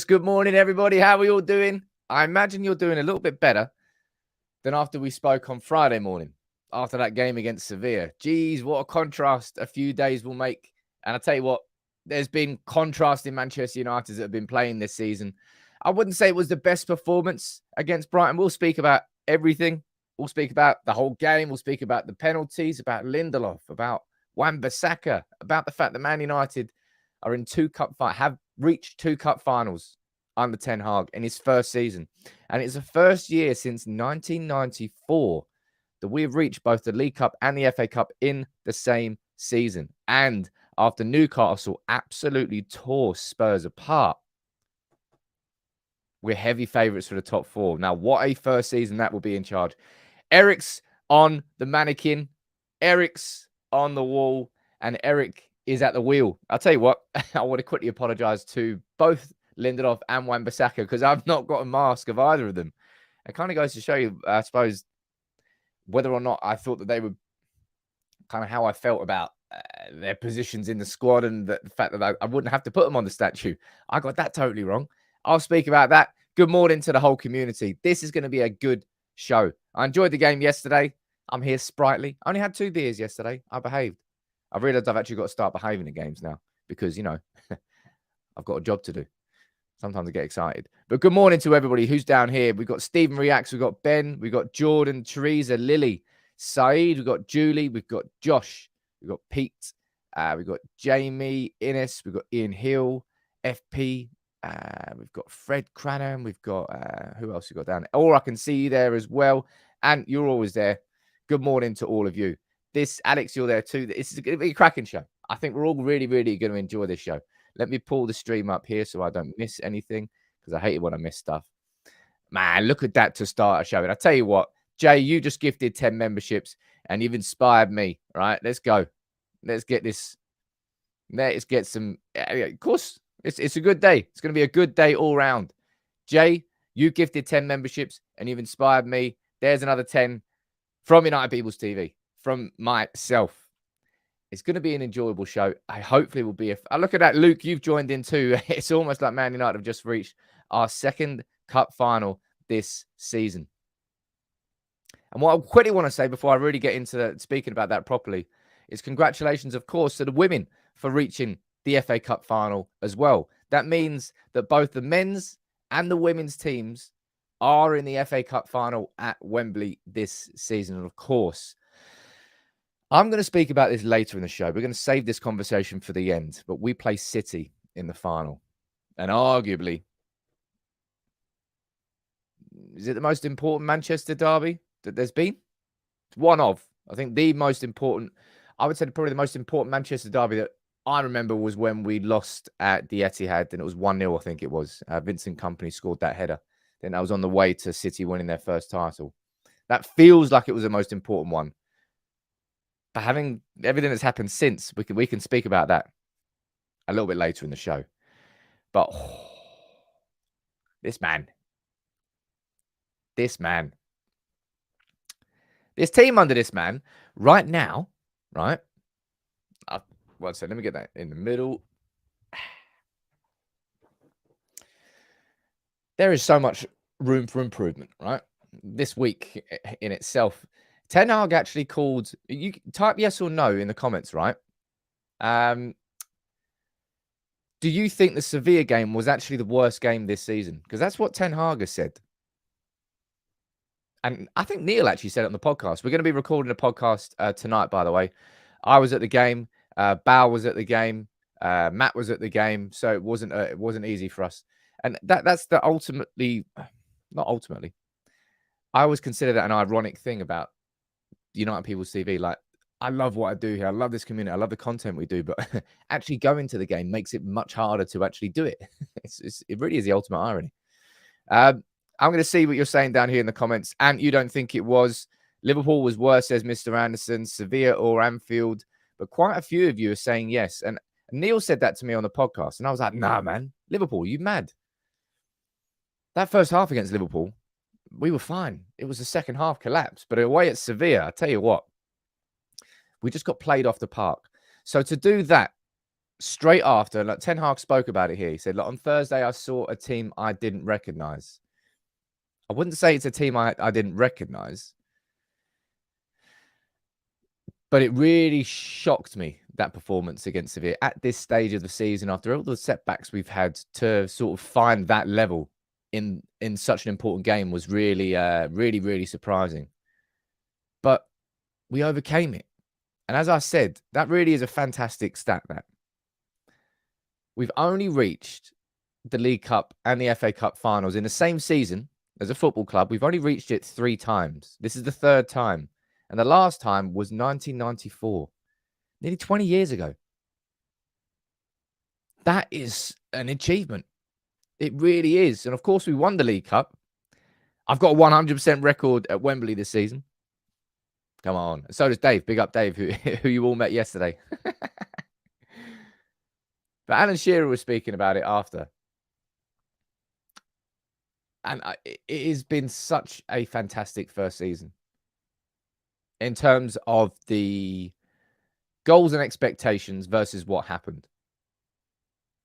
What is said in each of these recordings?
Good morning, everybody. How are we all doing? I imagine you're doing a little bit better than after we spoke on Friday morning, after that game against Sevilla. Geez, what a contrast a few days will make. And I tell you what, there's been contrast in Manchester United that have been playing this season. I wouldn't say it was the best performance against Brighton. We'll speak about everything. We'll speak about the whole game. We'll speak about the penalties, about Lindelof, about Wan-Bissaka, about the fact that Man United are in have reached 2 cup finals under Ten Hag in his first season. And it's the first year since 1994 that we have reached both the League Cup and the FA Cup in the same season. And after Newcastle absolutely tore Spurs apart, we're heavy favourites for the top 4. Now, what a first season that will be in charge. Erik's on the mannequin. Erik's on the wall. And Erik is at the wheel. I'll tell you what, I want to quickly apologise to both Lindelof and Wan-Bissaka because I've not got a mask of either of them. It kind of goes to show you, I suppose, whether or not I thought that they were kind of how I felt about their positions in the squad and the fact that I wouldn't have to put them on the statue. I got that totally wrong. I'll speak about that. Good morning to the whole community. This is going to be a good show. I enjoyed the game yesterday. I'm here sprightly. I only had 2 beers yesterday. I behaved. I've realised I've actually got to start behaving at games now because, you know, I've got a job to do. Sometimes I get excited. But good morning to everybody who's down here. We've got Stephen Reacts. We've got Ben. We've got Jordan, Teresa, Lily, Saeed. We've got Julie. We've got Josh. We've got Pete. We've got Jamie, Innes. We've got Ian Hill, FP. We've got Fred Cranham. We've got, who else we got down? Or I can see you there as well. And you're always there. Good morning to all of you. Alex, you're there too. This is going to be a cracking show. I think we're all really, really going to enjoy this show. Let me pull the stream up here so I don't miss anything because I hate it when I miss stuff. Man, look at that to start a show. And I tell you what, Jay, you just gifted 10 memberships and you've inspired me. Right, let's go. Let's get this. Let's get some. Of course, it's a good day. It's going to be a good day all round. Jay, you gifted 10 memberships and you've inspired me. There's another 10 from United People's TV. From myself. It's going to be an enjoyable show. I hopefully will be. Look at that, Luke. You've joined in too. It's almost like Man United have just reached our 2nd cup final this season. And what I quickly want to say before I really get into speaking about that properly is congratulations, of course, to the women for reaching the FA Cup final as well. That means that both the men's and the women's teams are in the FA Cup final at Wembley this season. And of course, I'm going to speak about this later in the show. We're going to save this conversation for the end, but we play City in the final. And arguably, is it the most important Manchester derby that there's been? It's one of, I think, the most important. I would say probably the most important Manchester derby that I remember was when we lost at the Etihad, and it was 1-0, I think it was. Vincent Kompany scored that header. Then I was on the way to City winning their first title. That feels like it was the most important one. But having everything that's happened since, we can speak about that a little bit later in the show. But this team under this man right now, right? One second, let me get that in the middle. There is so much room for improvement, right? This week in itself. Ten Hag actually called, you type yes or no in the comments, right? Do you think the Sevilla game was actually the worst game this season? Because that's what Ten Hag has said. And I think Neil actually said it on the podcast. We're going to be recording a podcast tonight, by the way. I was at the game. Bao was at the game. Matt was at the game. So it wasn't easy for us. And that's the not ultimately. I always consider that an ironic thing about United People's TV. Like, I love what I do here. I love this community. I love the content we do. But actually going to the game makes it much harder to actually do it. It really is the ultimate irony. I'm going to see what you're saying down here in the comments. And you don't think it was. Liverpool was worse, says Mr. Anderson. Sevilla or Anfield. But quite a few of you are saying yes. And Neil said that to me on the podcast. And I was like, nah, man. Liverpool, you mad? That first half against Liverpool, we were fine. It was the second half collapse. But away at Sevilla, I tell you what, we just got played off the park. So to do that, straight after, like Ten Hag spoke about it here. He said, "Look, on Thursday, I saw a team I didn't recognize." I wouldn't say it's a team I didn't recognize, but it really shocked me, that performance against Sevilla at this stage of the season, after all the setbacks we've had, to sort of find that level in such an important game was really, really surprising. But we overcame it. And as I said, that really is a fantastic stat, that. We've only reached the League Cup and the FA Cup finals in the same season as a football club. We've only reached it 3 times. This is the 3rd time. And the last time was 1994, nearly 20 years ago. That is an achievement. It really is. And of course, we won the League Cup. I've got a 100% record at Wembley this season. Come on. So does Dave. Big up Dave, who you all met yesterday. But Alan Shearer was speaking about it after. And it has been such a fantastic first season in terms of the goals and expectations versus what happened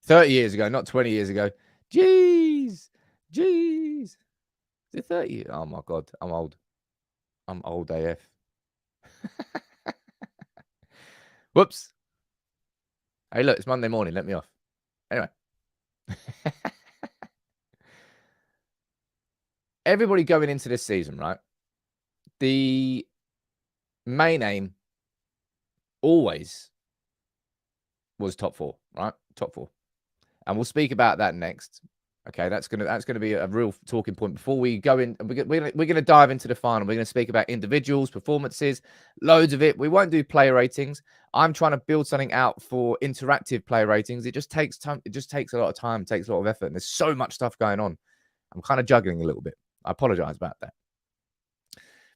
30 years ago, not 20 years ago. Jeez. Is it 30? Oh my God, I'm old. I'm old AF. Whoops. Hey, look, it's Monday morning. Let me off. Anyway. Everybody going into this season, right? The main aim always was top 4, right? Top 4. And we'll speak about that next. Okay, that's gonna be a real talking point before we go in. We're gonna dive into the final. We're gonna speak about individuals, performances, loads of it. We won't do player ratings. I'm trying to build something out for interactive player ratings. It just takes time. It just takes a lot of time. Takes a lot of effort. And there's so much stuff going on. I'm kind of juggling a little bit. I apologize about that.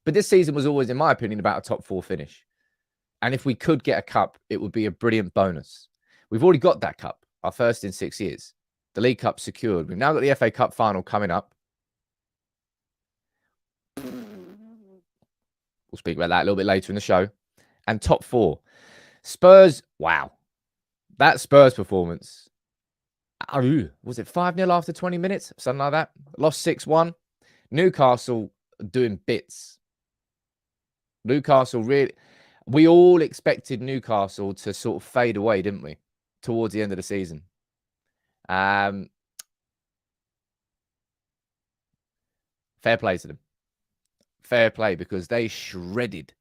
But this season was always, in my opinion, about a top 4 finish. And if we could get a cup, it would be a brilliant bonus. We've already got that cup, our first in 6 years. The League Cup secured. We've now got the FA Cup final coming up. We'll speak about that a little bit later in the show. And top 4. Spurs, wow. That Spurs performance. Was it 5-0 after 20 minutes? Something like that. Lost 6-1. Newcastle doing bits. Newcastle really... We all expected Newcastle to sort of fade away, didn't we? Towards the end of the season. Fair play to them. Fair play, because they shredded.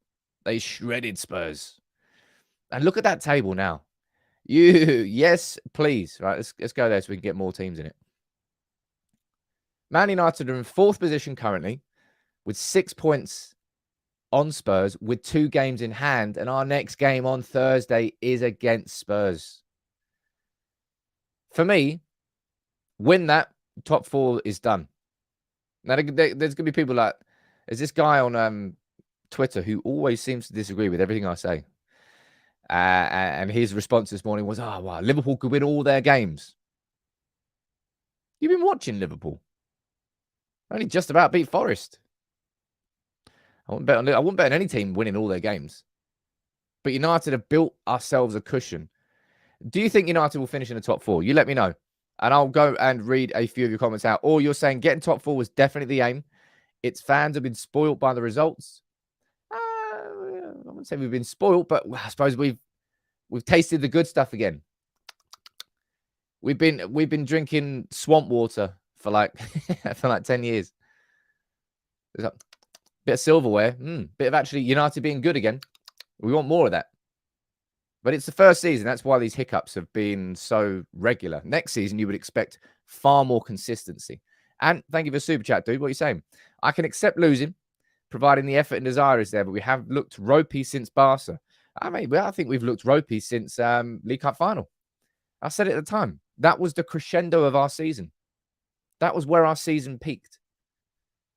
They shredded Spurs. And look at that table now. Yes, please. Right, let's go there so we can get more teams in it. Man United are in 4th position currently with 6 points on Spurs with 2 games in hand. And our next game on Thursday is against Spurs. For me, win that, top 4 is done. Now, there's going to be people like, there's this guy on Twitter who always seems to disagree with everything I say. And his response this morning was, oh, wow, Liverpool could win all their games. You've been watching Liverpool. Only just about beat Forest. I wouldn't bet on any team winning all their games. But United have built ourselves a cushion. Do you think United will finish in the top 4? You let me know. And I'll go and read a few of your comments out. Or you're saying getting top 4 was definitely the aim. Its fans have been spoiled by the results. I wouldn't say we've been spoiled, but I suppose we've tasted the good stuff again. We've been drinking swamp water for like 10 years. There's a bit of silverware, bit of actually United being good again. We want more of that. But it's the first season. That's why these hiccups have been so regular. Next season, you would expect far more consistency. And thank you for the super chat, dude. What are you saying? I can accept losing, providing the effort and desire is there, but we have looked ropey since Barca. I think we've looked ropey since League Cup final. I said it at the time. That was the crescendo of our season. That was where our season peaked.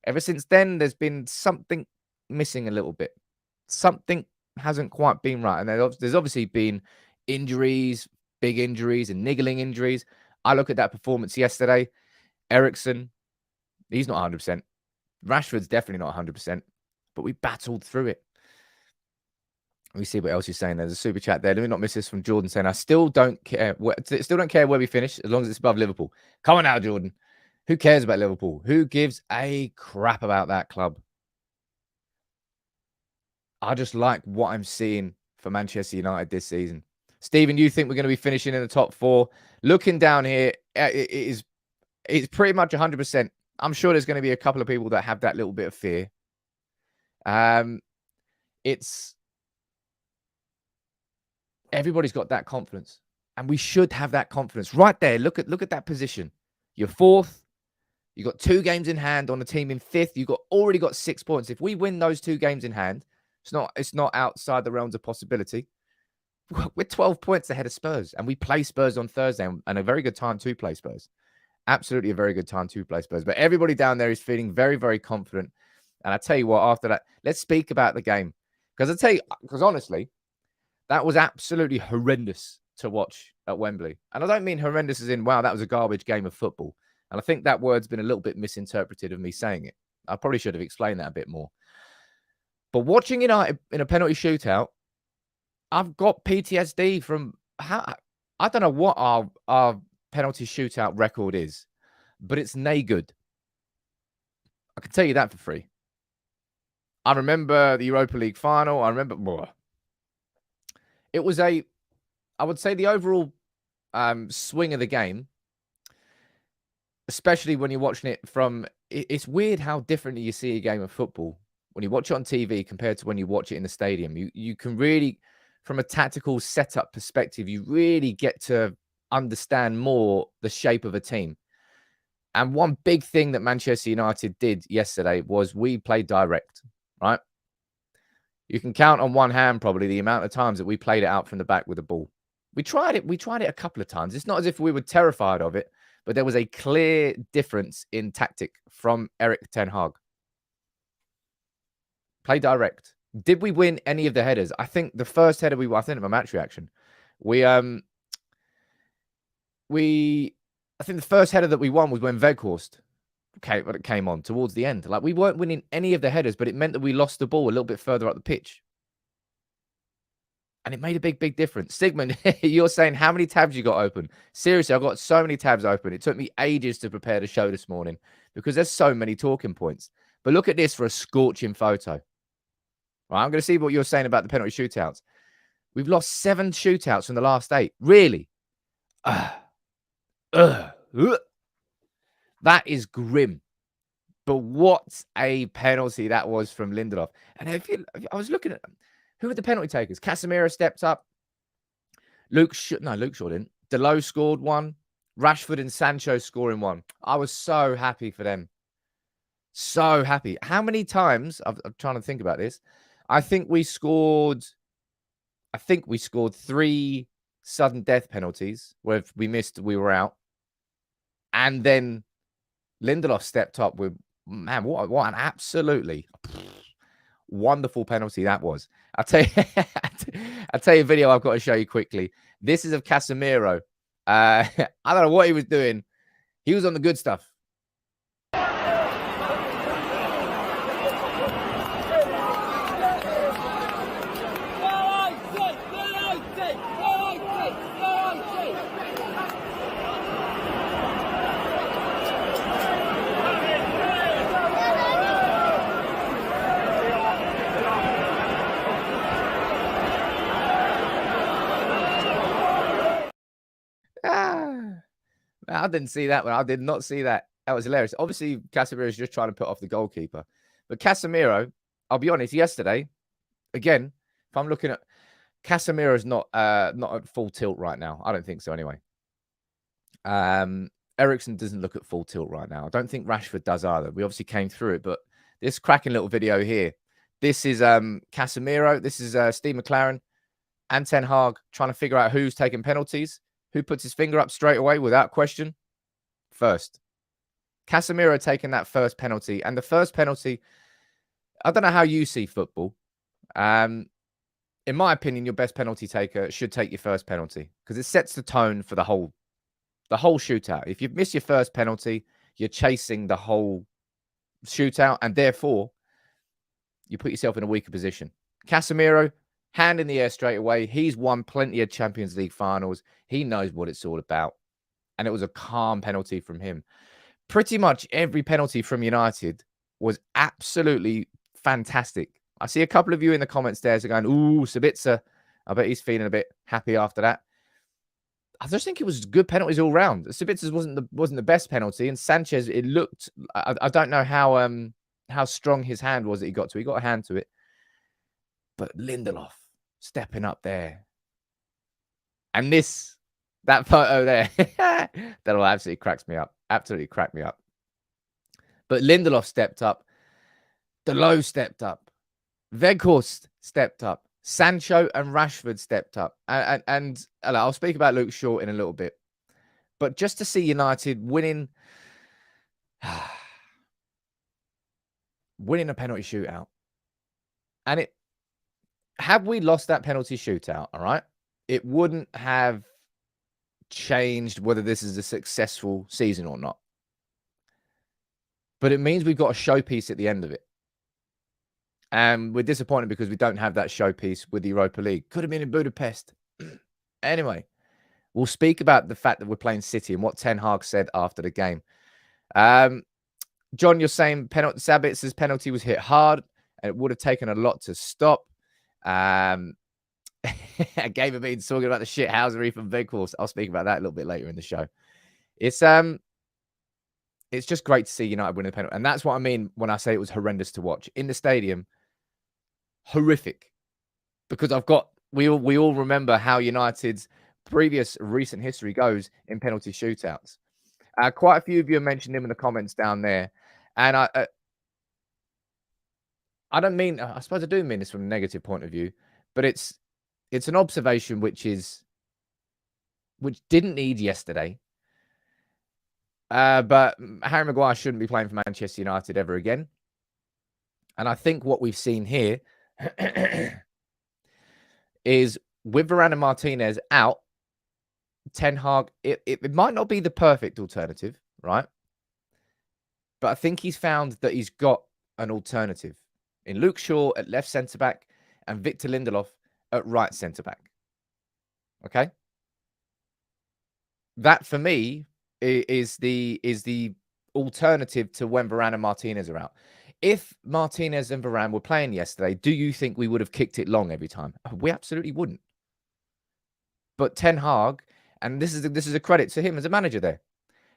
Ever since then, there's been something missing a little bit. Something hasn't quite been right. And there's obviously been injuries, big injuries and niggling injuries. I look at that performance yesterday. Eriksen, he's not 100%. Rashford's definitely not 100%. But we battled through it. Let me see what else you're saying. There's a super chat there. Let me not miss this from Jordan saying, I still don't care. Still don't care where we finish as long as it's above Liverpool. Come on now, Jordan. Who cares about Liverpool? Who gives a crap about that club? I just like what I'm seeing for Manchester United this season. Stephen, you think we're going to be finishing in the top 4? Looking down here, it's pretty much 100%. I'm sure there's going to be a couple of people that have that little bit of fear. Everybody's got that confidence, and we should have that confidence right there. Look at that position. You're 4th. You got 2 games in hand on a team in 5th. You already got 6 points. If we win those 2 games in hand, it's not outside the realms of possibility. We're 12 points ahead of Spurs, and we play Spurs on Thursday, and a very good time to play Spurs. Absolutely a very good time to play Spurs. But everybody down there is feeling very, very confident. And I tell you what, after that, let's speak about the game. Because honestly, that was absolutely horrendous to watch at Wembley. And I don't mean horrendous as in, wow, that was a garbage game of football. And I think that word's been a little bit misinterpreted of me saying it. I probably should have explained that a bit more. But watching United in a penalty shootout, I've got PTSD from how I don't know what our penalty shootout record is, but it's nay good. I can tell you that for free. I remember the Europa League final. I remember it was I would say the overall swing of the game, especially when you're watching it from, it's weird how differently you see a game of football when you watch it on TV compared to when you watch it in the stadium. You can really, from a tactical setup perspective, you really get to understand more the shape of a team. And one big thing that Manchester United did yesterday was we played direct, right? You can count on one hand probably the amount of times that we played it out from the back with the ball. We tried it a couple of times. It's not as if we were terrified of it, but there was a clear difference in tactic from Erik ten Hag. Play direct. Did we win any of the headers? I think the first header I think of a match reaction. I think the first header that we won was when Weghorst came on towards the end. Like, we weren't winning any of the headers, but it meant that we lost the ball a little bit further up the pitch. And it made a big, big difference. Sigmund, you're saying how many tabs you got open? Seriously, I've got so many tabs open. It took me ages to prepare the show this morning because there's so many talking points. But look at this for a scorching photo. Right, I'm going to see what you're saying about the penalty shootouts. We've lost 7 shootouts from the last 8. Really? That is grim. But what a penalty that was from Lindelof. And I was looking at who were the penalty takers. Casemiro stepped up. Luke Shaw didn't. Delot scored 1. Rashford and Sancho scoring 1. I was so happy for them. So happy. How many times, I'm trying to think about this. I think we scored 3 sudden death penalties where if we missed, we were out. And then Lindelof stepped up with, man, what an absolutely wonderful penalty that was. I'll tell you a video I've got to show you quickly. This is of Casemiro. I don't know what he was doing. He was on the good stuff. I didn't see that one. I did not see that. That was hilarious. Obviously, Casemiro is just trying to put off the goalkeeper. But Casemiro, I'll be honest, yesterday, again, if I'm looking at Casemiro is not at full tilt right now. I don't think so anyway. Eriksen doesn't look at full tilt right now. I don't think Rashford does either. We obviously came through it, but this cracking little video here. This is Casemiro. This is Steve McLaren and Ten Hag trying to figure out who's taking penalties. Who puts his finger up straight away without question? First. Casemiro taking that first penalty. And the first penalty, I don't know how you see football. In my opinion, your best penalty taker should take your first penalty because it sets the tone for the whole shootout. If you miss your first penalty, you're chasing the whole shootout and therefore you put yourself in a weaker position. Casemiro, hand in the air straight away. He's won plenty of Champions League finals. He knows what it's all about. And it was a calm penalty from him. Pretty much every penalty from United was absolutely fantastic. I see a couple of you in the comments there going, ooh, Sabitzer. I bet he's feeling a bit happy after that. I just think it was good penalties all round. Sabitzer's wasn't the best penalty, and Sanchez, it looked. I don't know how strong his hand was that he got to. He got a hand to it, but Lindelof stepping up there, and that photo there, that'll absolutely cracks me up. Absolutely cracked me up. But Lindelof stepped up. Delo stepped up. Weghorst stepped up. Sancho and Rashford stepped up. And I'll speak about Luke Shaw in a little bit. But just to see United winning a penalty shootout. And had we lost that penalty shootout, all right, it wouldn't have changed whether this is a successful season or not. But it means we've got a showpiece at the end of it. And we're disappointed because we don't have that showpiece with the Europa League. Could have been in Budapest. Anyway, we'll speak about the fact that we're playing City and what Ten Hag said after the game. John, you're saying Sabitzer's penalty was hit hard and it would have taken a lot to stop. Gamer Bean's talking about the shithousery from Weghorst. I'll speak about that a little bit later in the show. It's just great to see United win the penalty. And that's what I mean when I say it was horrendous to watch. In the stadium, horrific. Because we all remember how United's previous recent history goes in penalty shootouts. Quite a few of you have mentioned him in the comments down there. And I don't mean, I suppose I do mean this from a negative point of view, but it's an observation which didn't need yesterday. But Harry Maguire shouldn't be playing for Manchester United ever again. And I think what we've seen here is with Varane and Martinez out, Ten Hag, it might not be the perfect alternative, right? But I think he's found that he's got an alternative in Luke Shaw at left centre-back and Victor Lindelof at right centre-back. Okay? That, for me, is the alternative to when Varane and Martinez are out. If Martinez and Varane were playing yesterday, do you think we would have kicked it long every time? We absolutely wouldn't. But Ten Hag, and this is a credit to him as a manager there,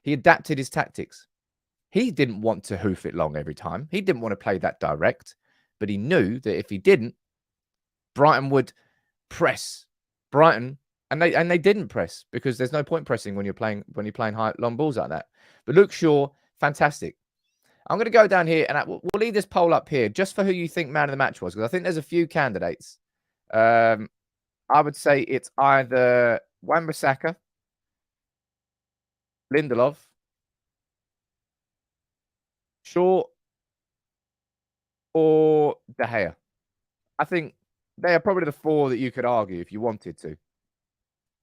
he adapted his tactics. He didn't want to hoof it long every time. He didn't want to play that direct, but he knew that if he didn't, Brighton would press. Brighton, and they didn't press because there's no point pressing when you're playing high long balls like that. But Luke Shaw, fantastic. I'm going to go down here and we'll leave this poll up here just for who you think man of the match was, because I think there's a few candidates. I would say it's either Wan-Bissaka, Lindelof, Shaw, or De Gea. I think they are probably the four that you could argue if you wanted to.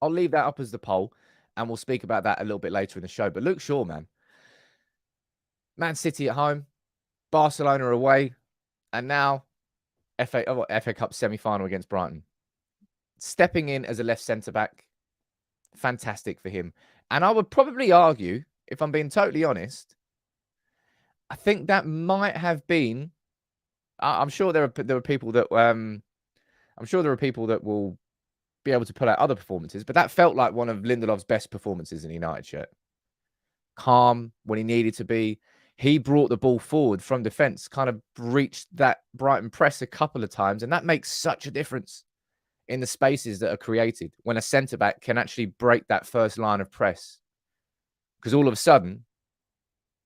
I'll leave that up as the poll, and we'll speak about that a little bit later in the show. But Luke Shaw, Man City at home, Barcelona away, and now FA Cup semi-final against Brighton. Stepping in as a left centre-back, fantastic for him. And I would probably argue, if I'm being totally honest, I think that might have been. I'm sure there are people that will be able to pull out other performances, but that felt like one of Lindelof's best performances in a United shirt. Calm when he needed to be. He brought the ball forward from defence, kind of breached that Brighton press a couple of times, and that makes such a difference in the spaces that are created when a centre-back can actually break that first line of press. Because all of a sudden,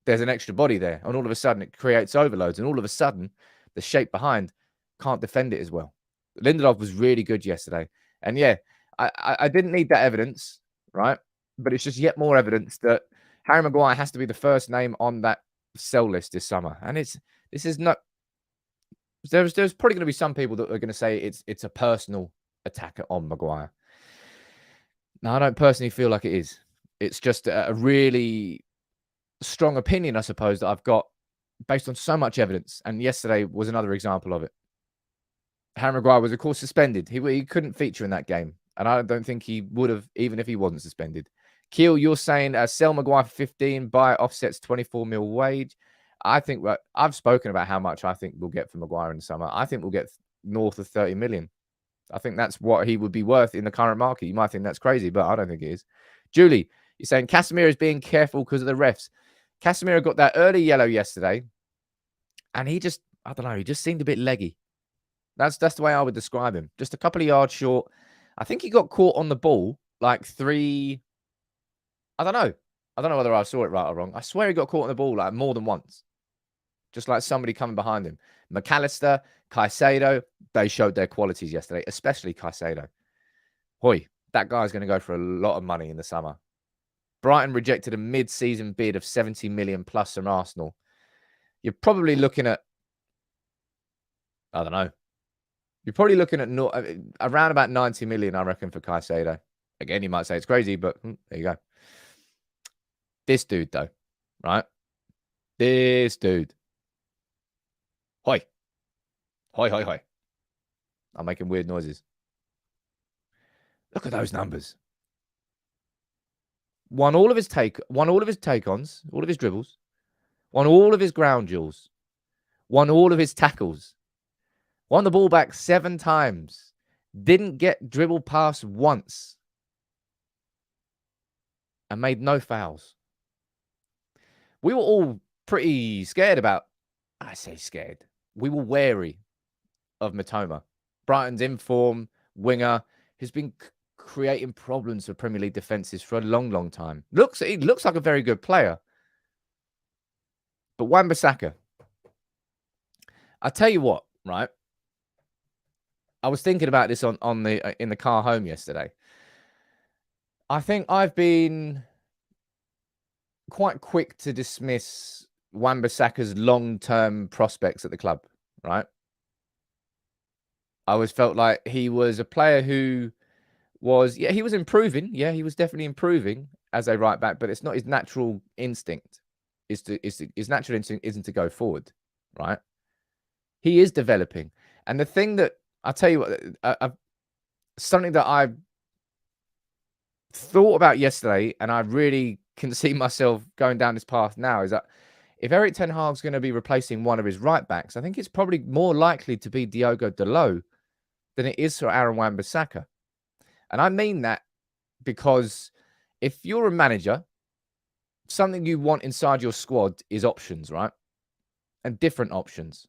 there's an extra body there, and all of a sudden it creates overloads, and all of a sudden the shape behind can't defend it as well. Lindelof was really good yesterday. And yeah, I didn't need that evidence, right? But it's just yet more evidence that Harry Maguire has to be the first name on that sell list this summer. And there's probably going to be some people that are going to say it's a personal attack on Maguire. No, I don't personally feel like it is. It's just a really strong opinion, I suppose, that I've got based on so much evidence. And yesterday was another example of it. Harry Maguire was, of course, suspended. He couldn't feature in that game. And I don't think he would have, even if he wasn't suspended. Keel, you're saying sell Maguire for 15, buy Offset's 24 mil wage. I think I've spoken about how much I think we'll get for Maguire in the summer. I think we'll get north of 30 million. I think that's what he would be worth in the current market. You might think that's crazy, but I don't think it is. Julie, you're saying Casemiro is being careful because of the refs. Casemiro got that early yellow yesterday, and he just, I don't know, he just seemed a bit leggy. That's the way I would describe him. Just a couple of yards short. I think he got caught on the ball like 3. I don't know. I don't know whether I saw it right or wrong. I swear he got caught on the ball like more than once. Just like somebody coming behind him. McAllister, Caicedo, they showed their qualities yesterday, especially Caicedo. Hoy, that guy's going to go for a lot of money in the summer. Brighton rejected a mid-season bid of 70 million plus from Arsenal. You're probably looking at, I don't know. You're probably looking at around about 90 million, I reckon, for Caicedo. Again, you might say it's crazy, but there you go. This dude, though, right? This dude. Hoi. Hoi, hoi, hoi. I'm making weird noises. Look at those numbers. Won all of his take-ons, all of his dribbles. Won all of his ground duels. Won all of his tackles. Won the ball back 7 times. Didn't get dribbled past once. And made no fouls. We were all pretty scared about, I say scared. We were wary of Matoma. Brighton's in-form winger who's been creating problems for Premier League defenses for a long, long time. He looks like a very good player. But Wan-Bissaka, I tell you what, right? I was thinking about this in the car home yesterday. I think I've been quite quick to dismiss Wan-Bissaka's long-term prospects at the club, right? I always felt like he was a player who was, he was improving. Yeah, he was definitely improving as a right back, but it's not his natural instinct. His natural instinct isn't to go forward, right? He is developing. And the thing that, I'll tell you what, something that I thought about yesterday, and I really can see myself going down this path now, is that if Erik ten Hag's going to be replacing one of his right backs, I think it's probably more likely to be Diogo Dalot than it is for Aaron Wan-Bissaka. And I mean that because if you're a manager, something you want inside your squad is options, right? And different options.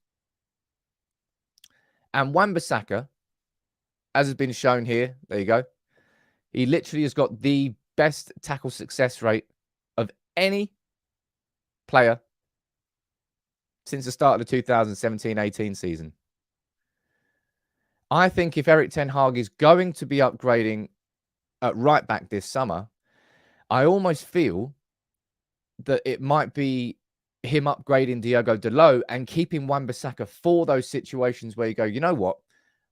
And Wan-Bissaka, as has been shown here, there you go. He literally has got the best tackle success rate of any player since the start of the 2017-18 season. I think if Erik ten Hag is going to be upgrading at right back this summer, I almost feel that it might be him upgrading Diogo Dalot and keeping Wan-Bissaka for those situations where you go, you know what?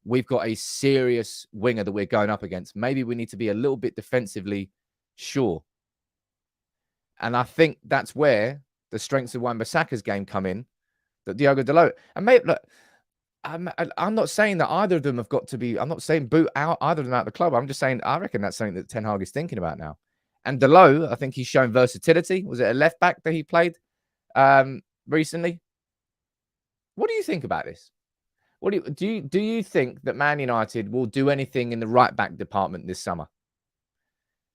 We've got a serious winger that we're going up against. Maybe we need to be a little bit defensively sure. And I think that's where the strengths of Wan-Bissaka's game come in, that Diogo Dalot. And maybe, look, I'm not saying that either of them have got to be, I'm not saying boot out either of them out of the club. I'm just saying I reckon that's something that Ten Hag is thinking about now. And Dalot, I think he's shown versatility. Was it a left back that he played recently? What do you think about this? What do you think that Man United will do anything in the right back department this summer?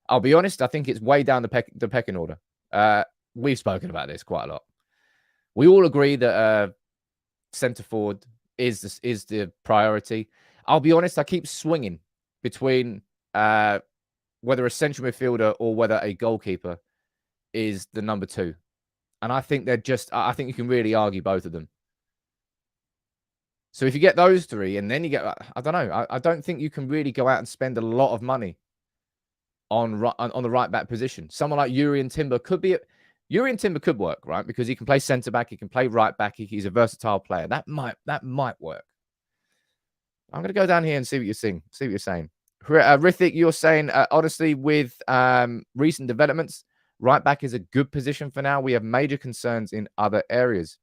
I'll be honest, I think it's way down the pecking order. We've spoken about this quite a lot. We all agree that centre forward is the priority. I'll be honest, I keep swinging between whether a central midfielder or whether a goalkeeper is the number 2. And I think I think you can really argue both of them. So if you get those 3 and then you get, I don't know, I don't think you can really go out and spend a lot of money on the right back position. Someone like Jurrien Timber could work, right? Because he can play centre back, he can play right back, he's a versatile player. That might work. I'm going to go down here and see what you're saying. Rithik, you're saying, honestly, with recent developments, right back is a good position for now. We have major concerns in other areas.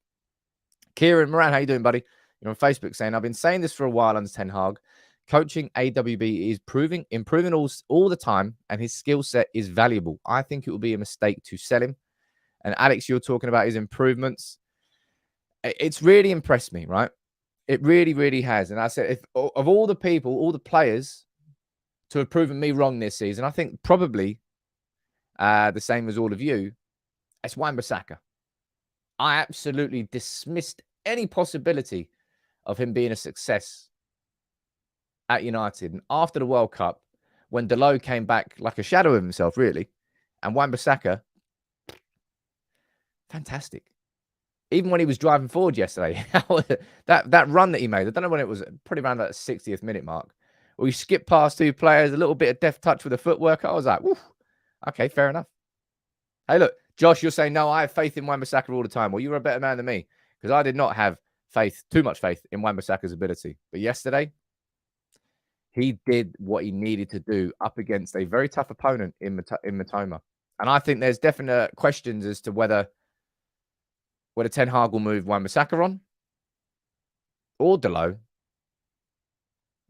Kieran Moran, how you doing, buddy? You're on Facebook saying, I've been saying this for a while under Ten Hag. Coaching AWB is improving all the time, and his skill set is valuable. I think it would be a mistake to sell him. And Alex, you're talking about his improvements. It's really impressed me, right? It really, really has. And I said, if of all the people, all the players to have proven me wrong this season, I think probably the same as all of you, it's Wan-Bissaka. I absolutely dismissed any possibility of him being a success at United. And after the World Cup, when Dalot came back like a shadow of himself, really, and Wan-Bissaka, fantastic. Even when he was driving forward yesterday, that run that he made, I don't know when it was, probably around that 60th minute mark, where he skipped past two players, a little bit of deft touch with the footwork. I was like, woof, okay, fair enough. Hey, look, Josh, you're saying, no, I have faith in Wan-Bissaka all the time. Well, you were a better man than me, because I did not have too much faith in Wan-Bissaka's ability. But yesterday, he did what he needed to do up against a very tough opponent in Matoma. And I think there's definite questions as to whether Ten Hag will move Wan-Bissaka on or Dalot.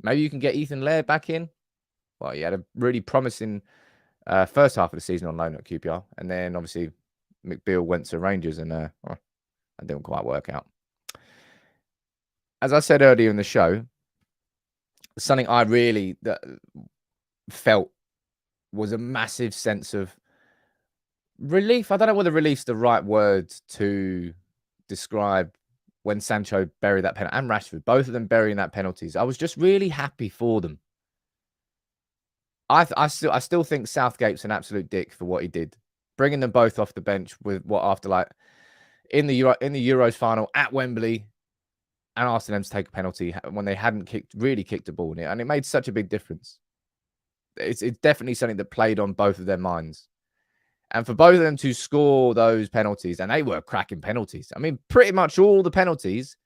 Maybe you can get Ethan Laird back in. Well, he had a really promising first half of the season on loan at QPR. And then, obviously, McBeal went to Rangers and that didn't quite work out. As I said earlier in the show, something I really felt was a massive sense of relief. I don't know whether relief's the right word to describe when Sancho buried that penalty, and Rashford, both of them burying that penalties. I was just really happy for them. I still think Southgate's an absolute dick for what he did, bringing them both off the bench with after like in the Euros final at Wembley, and asking them to take a penalty when they hadn't really kicked a ball in it, and it made such a big difference. It's definitely something that played on both of their minds. And for both of them to score those penalties, and they were cracking penalties. I mean, pretty much all the penalties,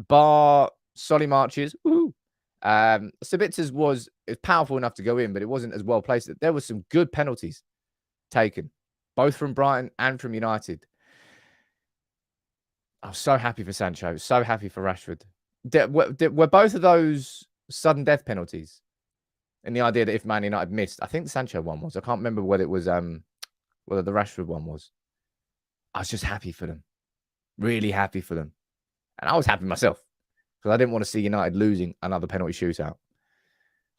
bar Solly March's, Sabitzer's was powerful enough to go in, but it wasn't as well placed. There were some good penalties taken, both from Brighton and from United. I was so happy for Sancho, so happy for Rashford. Were both of those sudden death penalties? And the idea that if Man United missed, I think the Sancho one was. I can't remember whether it was whether the Rashford one was. I was just happy for them. Really happy for them. And I was happy myself, because I didn't want to see United losing another penalty shootout.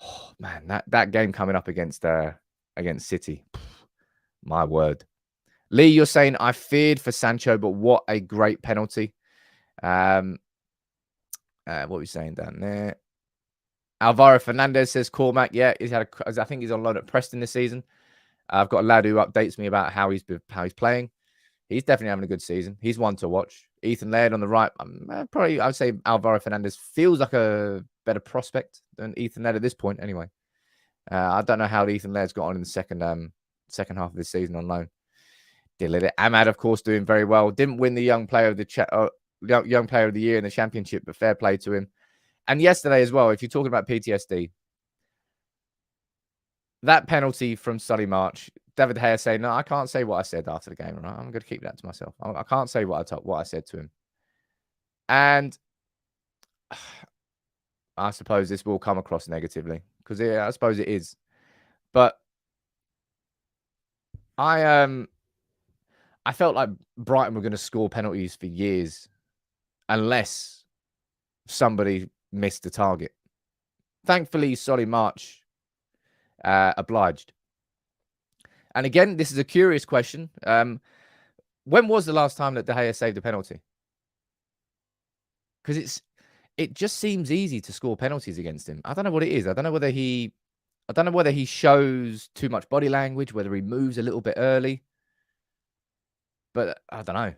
Oh man, that game coming up against City. My word. Lee, you're saying I feared for Sancho, but what a great penalty. What are we saying down there? Alvaro Fernandez says Cormac. Yeah, I think he's on loan at Preston this season. I've got a lad who updates me about how he's playing. He's definitely having a good season. He's one to watch. Ethan Laird on the right. Probably, I would say Alvaro Fernandez feels like a better prospect than Ethan Laird at this point. Anyway, I don't know how Ethan Laird's got on in the second half of this season on loan. Ahmad, of course, doing very well. Didn't win the young player of the year in the championship, but fair play to him. And yesterday as well, if you're talking about PTSD, that penalty from Solly March, David Gea saying, no, I can't say what I said after the game. Right? I'm going to keep that to myself. I can't say what I said to him. And I suppose this will come across negatively, because I suppose it is. But I felt like Brighton were going to score penalties for years unless somebody missed the target. Thankfully, Solly March obliged. And again, this is a curious question. When was the last time that De Gea saved a penalty? Because it just seems easy to score penalties against him. I don't know what it is. I don't know whether he shows too much body language, whether he moves a little bit early. But I don't know.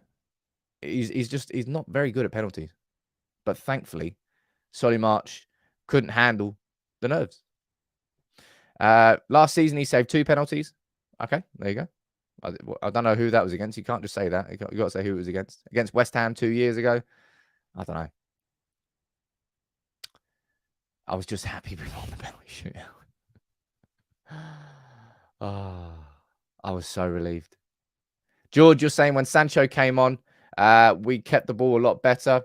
He's not very good at penalties. But thankfully, Solly March couldn't handle the nerves. Last season, he saved 2 penalties. Okay, there you go. I don't know who that was against. You can't just say that. You got to say who it was against. Against West Ham 2 years ago. I don't know. I was just happy we won the penalty shootout. I was so relieved. George, you're saying when Sancho came on, we kept the ball a lot better.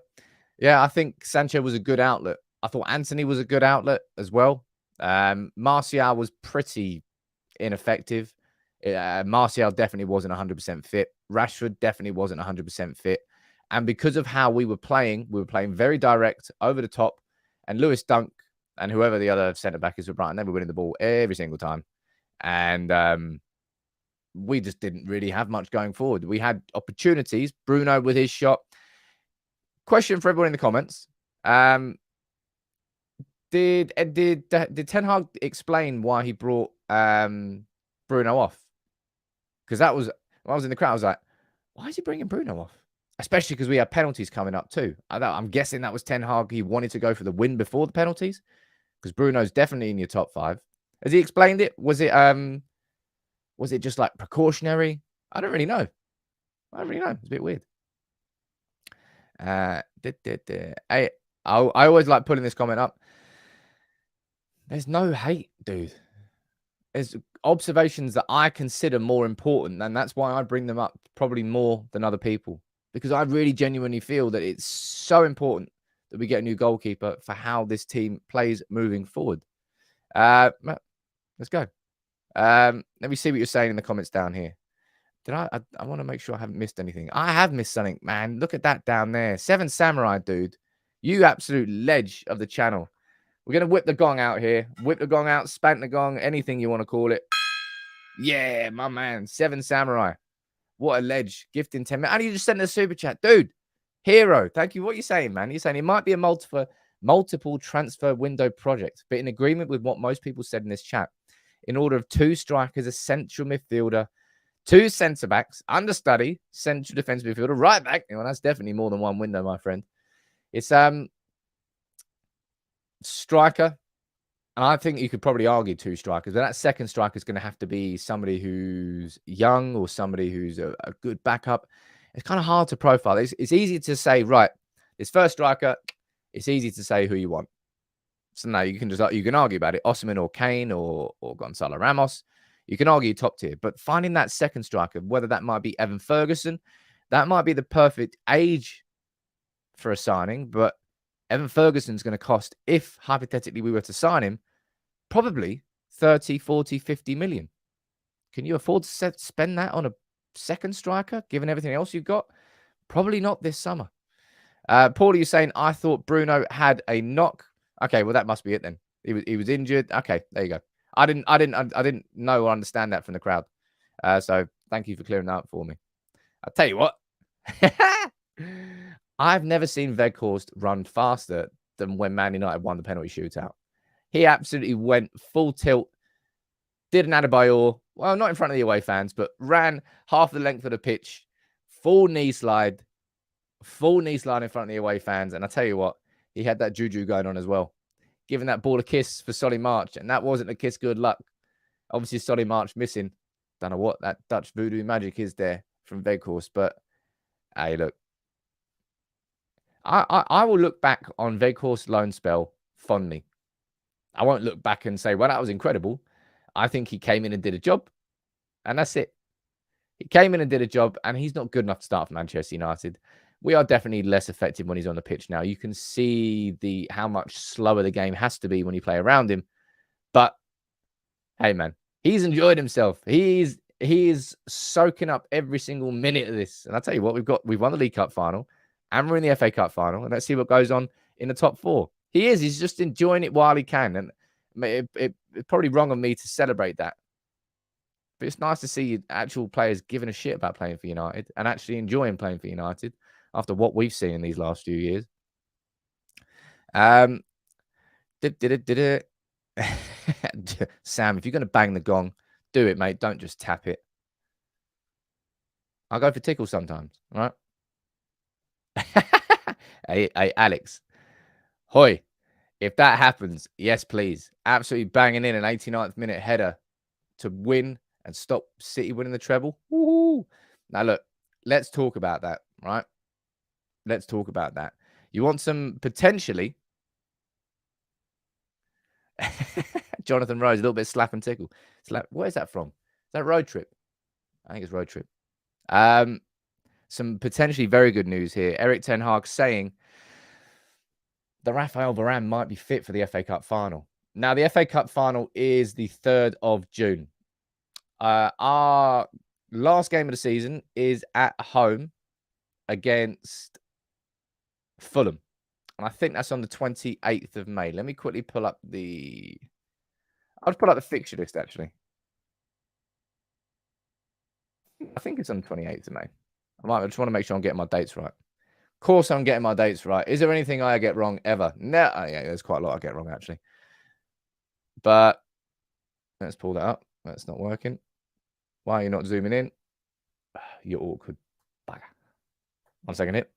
Yeah, I think Sancho was a good outlet. I thought Anthony was a good outlet as well. Martial was pretty ineffective. Martial definitely wasn't 100% fit. Rashford definitely wasn't 100% fit. And because of how we were playing very direct, over the top. And Lewis Dunk and whoever the other centre back is for Brighton, they were winning the ball every single time. And we just didn't really have much going forward. We had opportunities. Bruno with his shot. Question for everyone in the comments. Did Ten Hag explain why he brought Bruno off? Because that was, when I was in the crowd, I was like, why is he bringing Bruno off? Especially because we have penalties coming up too. I'm guessing that was Ten Hag. He wanted to go for the win before the penalties because Bruno's definitely in your top 5. Has he explained it? Was it just like precautionary? I don't really know. It's a bit weird. I always like pulling this comment up. There's no hate, dude. There's observations that I consider more important, and that's why I bring them up probably more than other people, because I really genuinely feel that it's so important that we get a new goalkeeper for how this team plays moving forward. Let's go. Let me see what you're saying in the comments down here. I want to make sure I haven't missed anything. I have missed something, man. Look at that down there. 7 Samurai, dude. You absolute ledge of the channel. We're going to whip the gong out here. Whip the gong out, spank the gong, anything you want to call it. Yeah, my man. 7 Samurai. What a ledge. Gifting 10 minutes. And you just sent a super chat. Dude, hero. Thank you. What are you saying, man? You're saying it might be a multiple transfer window project, but in agreement with what most people said in this chat, in order of 2 strikers, a central midfielder, 2 centre-backs, understudy, central defensive midfielder, right back. Well, that's definitely more than one window, my friend. It's striker, and I think you could probably argue 2 strikers, but that second striker is going to have to be somebody who's young or somebody who's a good backup. It's kind of hard to profile. It's easy to say, right, this first striker, it's easy to say who you want. So now you can argue about it. Osimhen or Kane or Gonzalo Ramos. You can argue top tier, but finding that second striker, whether that might be Evan Ferguson, that might be the perfect age for a signing, but Evan Ferguson's going to cost, if hypothetically we were to sign him, probably 30, 40, 50 million. Can you afford to spend that on a second striker, given everything else you've got? Probably not this summer. Paul, you're saying, I thought Bruno had a knock. Okay, well, that must be it then. He was injured. Okay, there you go. I didn't know or understand that from the crowd. So thank you for clearing that up for me. I'll tell you what. I've never seen Weghorst run faster than when Man United won the penalty shootout. He absolutely went full tilt, did an Adebayor, well, not in front of the away fans, but ran half the length of the pitch, full knee slide in front of the away fans. And I tell you what, he had that juju going on as well, giving that ball a kiss for Solly March. And that wasn't a kiss, good luck. Obviously, Solly March missing. Don't know what that Dutch voodoo magic is there from Weghorst, but hey, look. I will look back on Weghorst's loan spell fondly. I won't look back and say, well, that was incredible. I think he came in and did a job, and that's it. He came in and did a job, and he's not good enough to start for Manchester United. We are definitely less effective when he's on the pitch now. You can see how much slower the game has to be when you play around him. But hey, man, he's enjoyed himself. He is soaking up every single minute of this. And I'll tell you what, we've won the League Cup final. And we're in the FA Cup final, and let's see what goes on in the top 4. He's just enjoying it while he can, and it's probably wrong of me to celebrate that. But it's nice to see actual players giving a shit about playing for United and actually enjoying playing for United after what we've seen in these last few years. Sam, if you're going to bang the gong, do it, mate. Don't just tap it. I go for tickle sometimes, all right? Hey, Alex. Hoi. If that happens, yes, please. Absolutely banging in an 89th minute header to win and stop City winning the treble. Woo-hoo. Now, look, let's talk about that, right? Let's talk about that. You want some potentially... Jonathan Rose, a little bit slap and tickle. Where's that from? Is that Road Trip? I think it's Road Trip. Some potentially very good news here. Erik Ten Hag saying that Raphael Varane might be fit for the FA Cup final. Now, the FA Cup final is the 3rd of June. Our last game of the season is at home against Fulham. And I think that's on the 28th of May. Let me quickly pull up I'll just pull up the fixture list, actually. I think it's on the 28th of May. I just want to make sure I'm getting my dates right. Of course, I'm getting my dates right. Is there anything I get wrong ever? No. Yeah, there's quite a lot I get wrong, actually. But let's pull that up. That's not working. Why are you not zooming in? You're awkward. Bugger. 1 second here.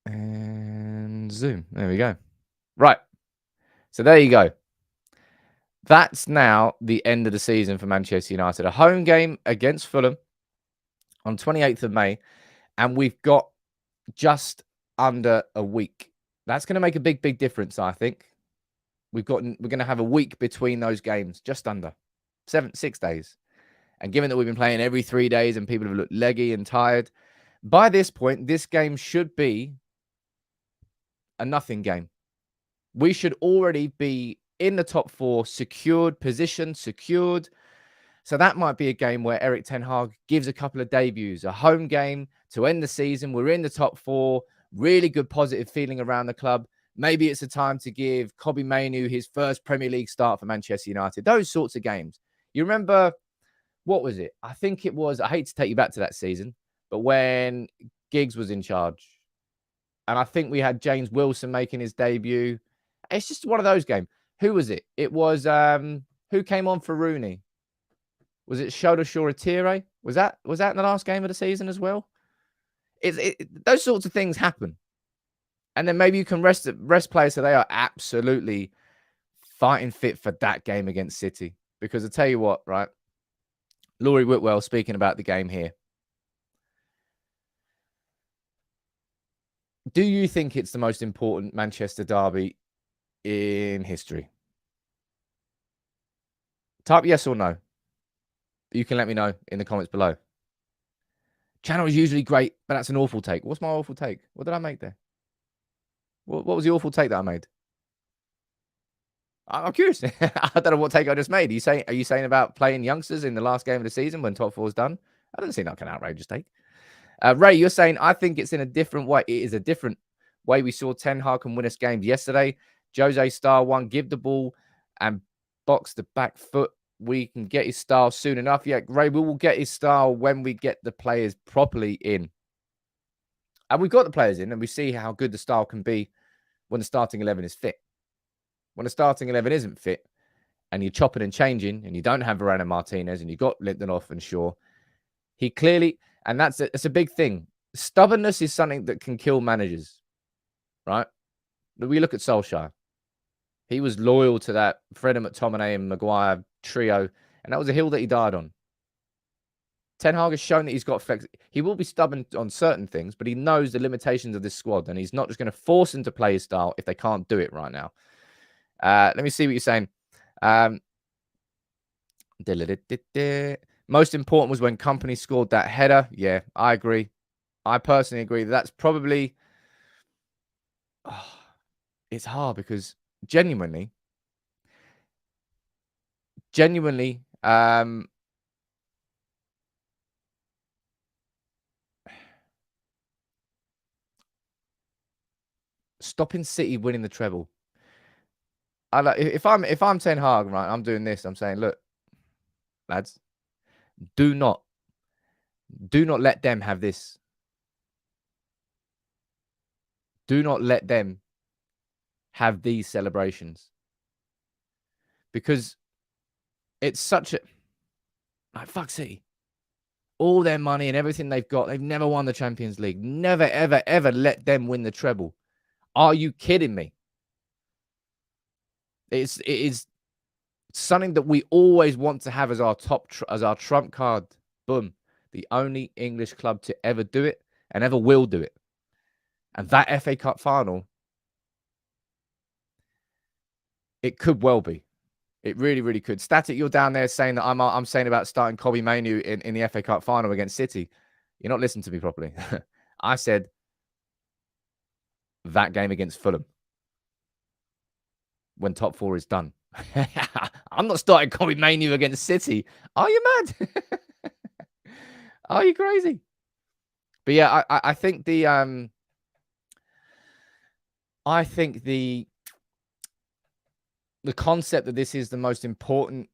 And zoom. There we go. Right. So there you go. That's now the end of the season for Manchester United. A home game against Fulham on 28th of May. And we've got just under a week. That's going to make a big, big difference, I think. We're going to have a week between those games, just under 6 days. And given that we've been playing every 3 days and people have looked leggy and tired, by this point, this game should be a nothing game. We should already be in the top 4, secured, position secured. So that might be a game where Erik ten Hag gives a couple of debuts, a home game to end the season. We're in the top 4, really good positive feeling around the club. Maybe it's a time to give Kobbie Mainoo his first Premier League start for Manchester United. Those sorts of games. You remember, what was it? I think it was, I hate to take you back to that season, but when Giggs was in charge, and I think we had James Wilson making his debut. It's just one of those games. Who was it? It was, who came on for Rooney? Was it Shoulder Shoretire? Was that in the last game of the season as well? Those sorts of things happen. And then maybe you can rest players so they are absolutely fighting fit for that game against City. Because I tell you what, right? Laurie Whitwell speaking about the game here. Do you think it's the most important Manchester derby in history? Type yes or no. You can let me know in the comments below. Channel is usually great, but that's an awful take. What's my awful take? What did I make there? What was the awful take that I made? I'm curious. I don't know what take I just made. Are you saying about playing youngsters in the last game of the season when top 4 is done? I don't seem like an outrageous take. Ray, you're saying, I think it's in a different way. It is a different way. We saw Ten Hag can win us games yesterday. Jose style one, give the ball and box the back foot. We can get his style soon enough. Yeah, Ray, we will get his style when we get the players properly in. And we've got the players in, and we see how good the style can be when the starting 11 is fit. When the starting 11 isn't fit, and you're chopping and changing, and you don't have Varane and Martinez, and you've got Lindelof and Shaw, he clearly, and that's a big thing. Stubbornness is something that can kill managers, right? We look at Solskjaer. He was loyal to that Fred and McTominay and Maguire trio, and that was a hill that he died on. Ten Hag has shown that he's got flex. He will be stubborn on certain things, but he knows the limitations of this squad, and he's not just going to force them to play his style if they can't do it right now. Let me see what you're saying. Most important was when Company scored that header. Yeah, I agree. I personally agree. That's probably... it's hard because genuinely, stopping City winning the treble. If I'm Ten Hag, right, I'm doing this. I'm saying, look, lads, do not let them have this. Do not let them have these celebrations, because it's such a, like, fuck City. All their money and everything they've got, they've never won the Champions League. Never, ever, ever let them win the treble. Are you kidding me? It is something that we always want to have as our trump card. Boom. The only English club to ever do it and ever will do it. And that FA Cup final, it could well be. It really, really could. Static, you're down there saying that I'm saying about starting Kobbie Mainoo in the FA Cup final against City. You're not listening to me properly. I said that game against Fulham when top four is done. I'm not starting Kobe Manu against City. Are you mad? Are you crazy? But yeah, I think the concept that this is the most important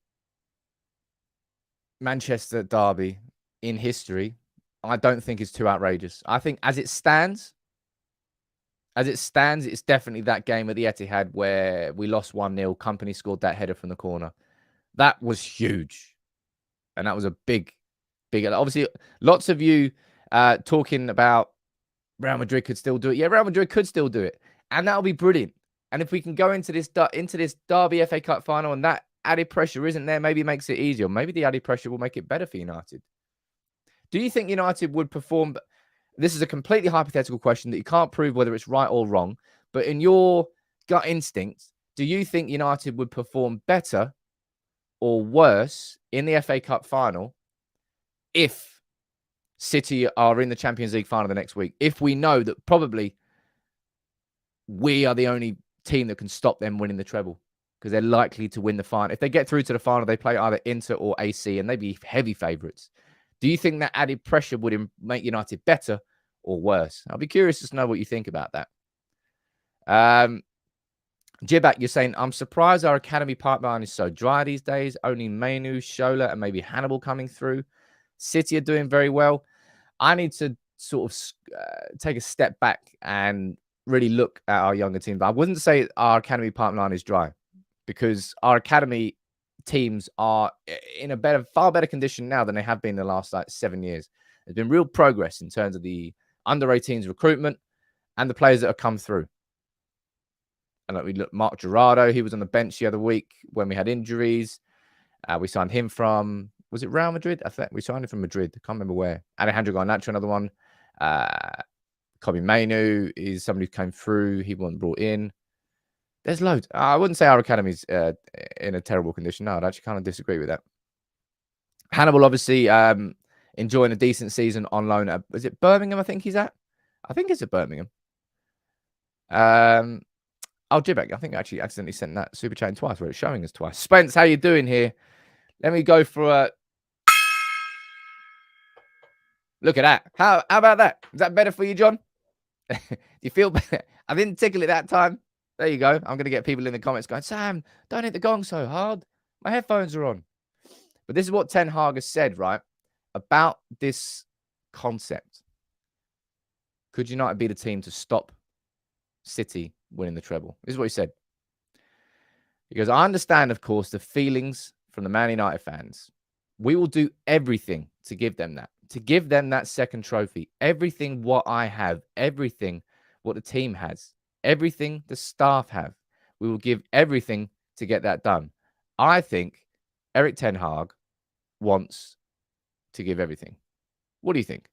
Manchester derby in history, I don't think is too outrageous. I think as it stands, it's definitely that game at the Etihad where we lost 1-0. Company scored that header from the corner. That was huge. And that was a big. Obviously, lots of you talking about Real Madrid could still do it. Yeah, Real Madrid could still do it. And that'll be brilliant. And if we can go into this Derby FA Cup final and that added pressure isn't there, maybe it makes it easier. Maybe the added pressure will make it better for United. Do you think United would perform? This is a completely hypothetical question that you can't prove whether it's right or wrong. But in your gut instinct, do you think United would perform better or worse in the FA Cup final if City are in the Champions League final the next week? If we know that probably we are the only team that can stop them winning the treble because they're likely to win the final. If they get through to the final, they play either Inter or AC and they'd be heavy favourites. Do you think that added pressure would make United better or worse? I'll be curious to know what you think about that. Jibak, you're saying, I'm surprised our academy pipeline is so dry these days. Only Manu, Shola, and maybe Hannibal coming through. City are doing very well. I need to sort of take a step back and really look at our younger team. But I wouldn't say our academy pipeline is dry because our academy teams are in a far better condition now than they have been in the last 7 years. There's been real progress in terms of the under-18s recruitment and the players that have come through. And we look, Mark Gerardo, he was on the bench the other week when we had injuries. We signed him from, was it Real Madrid? I think we signed him from Madrid. I can't remember where. Alejandro Garnacho, another one. Kobe Manu is somebody who came through. He wasn't brought in. There's loads. I wouldn't say our academy's in a terrible condition. No, I'd actually kind of disagree with that. Hannibal, obviously, enjoying a decent season on loan. Is it Birmingham, I think he's at? I think it's at Birmingham. Oh, Jibek, I think I actually accidentally sent that super chat in twice where it's showing us twice. Spence, how you doing here? Let me go for a... Look at that. How about that? Is that better for you, John? Do you feel better? I didn't tickle it that time. There you go. I'm going to get people in the comments going, Sam, don't hit the gong so hard. My headphones are on. But this is what Ten Hag has said, right? About this concept. Could United be the team to stop City winning the treble? This is what he said. Because I understand, of course, the feelings from the Man United fans. We will do everything to give them that second trophy. Everything what I have, everything what the team has, everything the staff have. We will give everything to get that done. I think Erik Ten Hag wants to give everything. What do you think?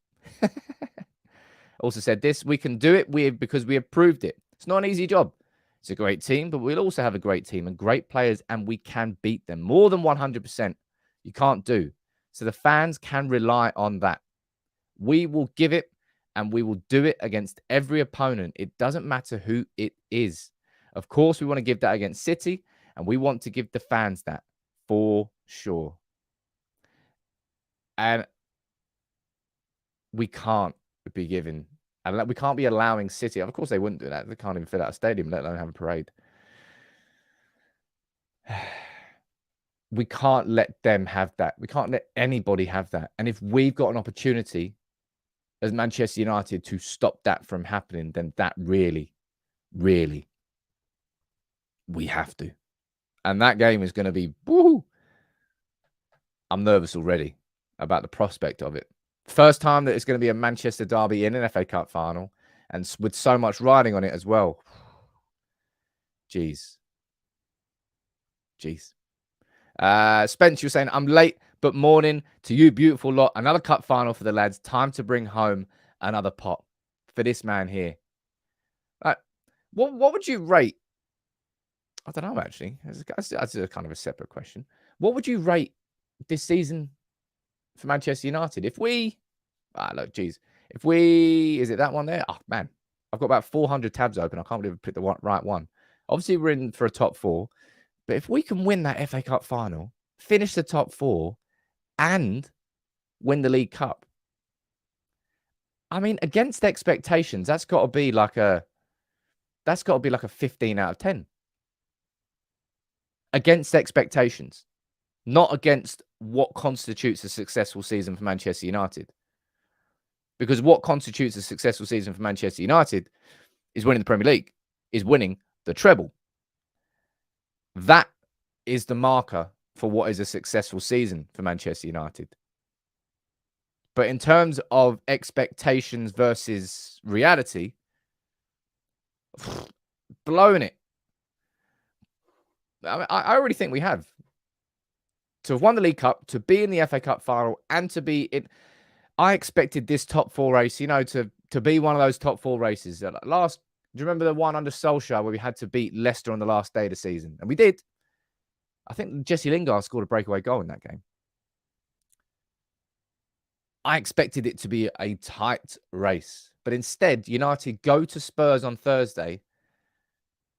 Also said this, we can do it because we have proved it. It's not an easy job. It's a great team, but we'll also have a great team and great players, and we can beat them more than 100%. You can't do. So the fans can rely on that. We will give it, and we will do it against every opponent. It doesn't matter who it is. Of course, we want to give that against City, and we want to give the fans that for sure. And we can't be giving, and we can't be allowing City. Of course, they wouldn't do that. They can't even fill out a stadium, let alone have a parade. We can't let them have that. We can't let anybody have that. And if we've got an opportunity as Manchester United to stop that from happening, then that really, really, we have to. And that game is going to be, woo! I'm nervous already about the prospect of it. First time that it's going to be a Manchester derby in an FA Cup final, and with so much riding on it as well. Jeez. Spence, you're saying, I'm late, but morning to you, beautiful lot. Another cup final for the lads. Time to bring home another pot for this man here. What would you rate? I don't know, actually. That's a kind of a separate question. What would you rate this season for Manchester United? If we, look, geez. If we, is it that one there? Oh, man. I've got about 400 tabs open. I can't believe I picked the right one. Obviously, we're in for a top 4. But if we can win that FA Cup final, finish the top 4, and win the League Cup, I mean, against expectations, that's got to be like a 15 out of 10. Against expectations, not against what constitutes a successful season for Manchester United. Because what constitutes a successful season for Manchester United is winning the Premier League, is winning the treble. That is the marker for what is a successful season for Manchester United. But in terms of expectations versus reality, blowing it. I already think we have. To have won the League Cup, to be in the FA Cup final, and to be in... I expected this top 4 race, to be one of those top 4 races. Do you remember the one under Solskjaer where we had to beat Leicester on the last day of the season? And we did. I think Jesse Lingard scored a breakaway goal in that game. I expected it to be a tight race. But instead, United go to Spurs on Thursday.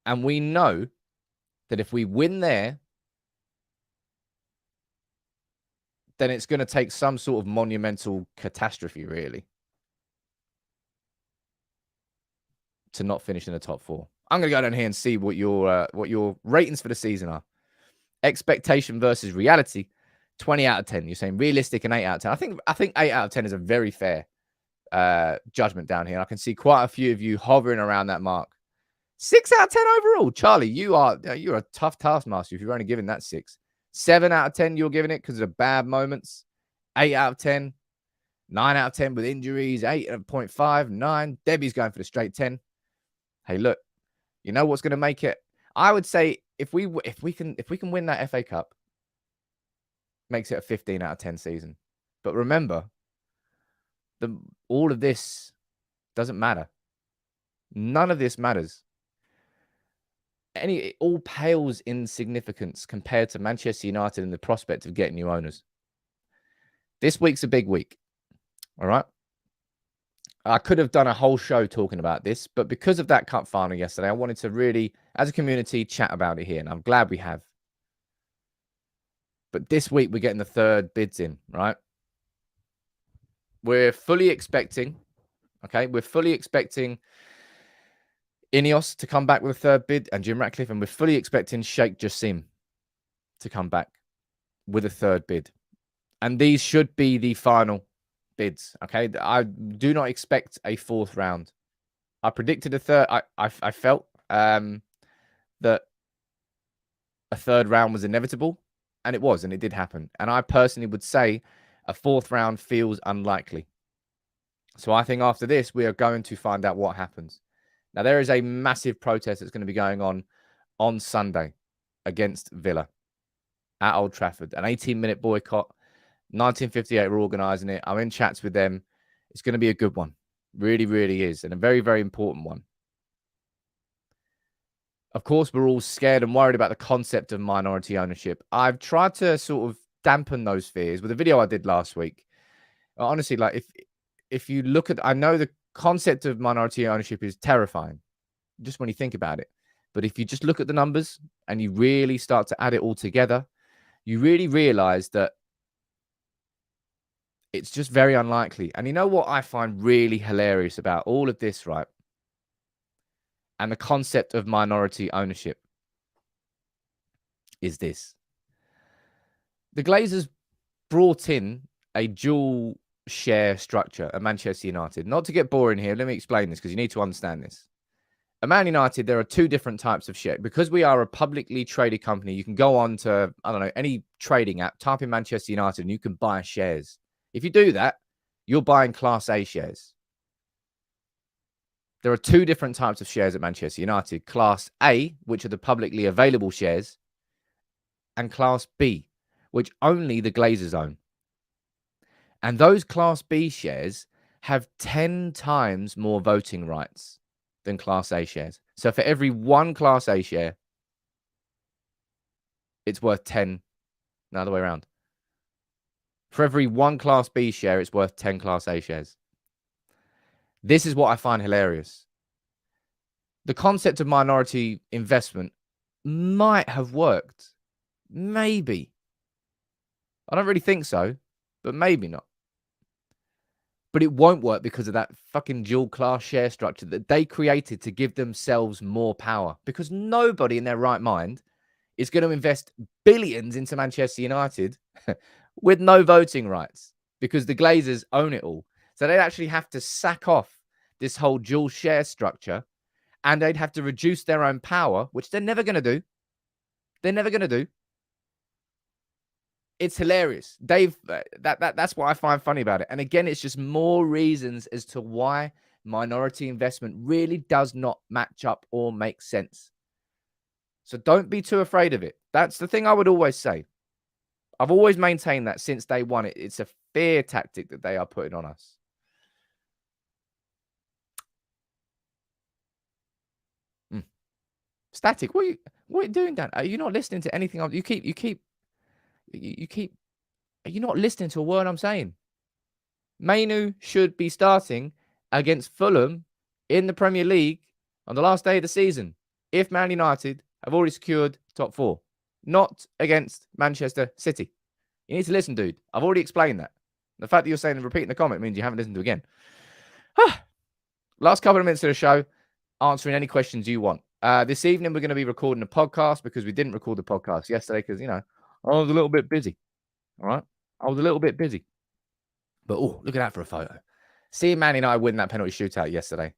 And we know that if we win there, then it's going to take some sort of monumental catastrophe, really, to not finish in the top 4. I'm going to go down here and see what your ratings for the season are. Expectation versus reality, 20 out of 10. You're saying realistic and 8 out of 10. I think 8 out of 10 is a very fair judgment down here. I can see quite a few of you hovering around that mark. 6 out of 10 overall. Charlie, you're a tough taskmaster if you're only giving that 6. 7 out of 10 you're giving it because of the bad moments. 8 out of 10. 9 out of 10 with injuries. 8.5, 9. Debbie's going for the straight 10. Hey, look, you know what's going to make it? I would say if we can win that FA Cup, makes it a 15 out of 10 season. But remember, all of this doesn't matter. None of this matters. It all pales in significance compared to Manchester United and the prospect of getting new owners. This week's a big week. All right. I could have done a whole show talking about this, but because of that cup final yesterday, I wanted to really, as a community, chat about it here, and I'm glad we have. But this week, we're getting the third bids in, right? We're fully expecting, Ineos to come back with a third bid and Jim Ratcliffe, and we're fully expecting Sheikh Jassim to come back with a third bid. And these should be the final bids, okay? I do not expect a 4th round. I predicted a third. I felt that a 3rd round was inevitable, and it was, and it did happen. And I personally would say a 4th round feels unlikely. So I think after this, we are going to find out what happens. Now, there is a massive protest that's going to be going on Sunday against Villa at Old Trafford. An 18-minute boycott. 1958 we're organising it. I'm in chats with them. It's going to be a good one. Really, really is. And a very, very important one. Of course, we're all scared and worried about the concept of minority ownership. I've tried to sort of dampen those fears with a video I did last week. Honestly, like if you look at... I know the concept of minority ownership is terrifying, just when you think about it. But if you just look at the numbers and you really start to add it all together, you really realize that it's just very unlikely. And you know what I find really hilarious about all of this, right? And the concept of minority ownership is this. The Glazers brought in a dual share structure at Manchester United. Not to get boring here, let me explain this because you need to understand this. At Man United, there are 2 different types of share. Because we are a publicly traded company, you can go on to, I don't know, any trading app, type in Manchester United, and you can buy shares. If you do that, you're buying Class A shares. There are 2 different types of shares at Manchester United. Class A, which are the publicly available shares, and Class B, which only the Glazers own. And those Class B shares have 10 times more voting rights than Class A shares. So for every 1 Class A share, it's worth 10. No, other way around. For every 1 Class B share, it's worth 10 Class A shares. This is what I find hilarious. the concept of minority investment might have worked. Maybe. I don't really think so, but maybe not. But it won't work because of that fucking dual class share structure that they created to give themselves more power. Because nobody in their right mind is going to invest billions into Manchester United with no voting rights because the Glazers own it all. So they'd actually have to sack off this whole dual share structure and they'd have to reduce their own power, which they're never going to do. They're never going to do. It's hilarious. That's what I find funny about it. And again, it's just more reasons as to why minority investment really does not match up or make sense. So don't be too afraid of it. That's the thing I would always say. I've always maintained that since day one. It's a fear tactic that they are putting on us. Static. What are you doing, Dan? Are you not listening to anything? Are you not listening to a word I'm saying? Mainu should be starting against Fulham in the Premier League on the last day of the season if Man United have already secured top 4, not against Manchester City. You need to listen, dude. I've already explained that. The fact that you're saying and repeating the comment means you haven't listened to it again. Last couple of minutes of the show, answering any questions you want. This evening, we're going to be recording a podcast because we didn't record the podcast yesterday because, I was a little bit busy. All right? I was a little bit busy. But, look at that for a photo. Seeing Man United win that penalty shootout yesterday.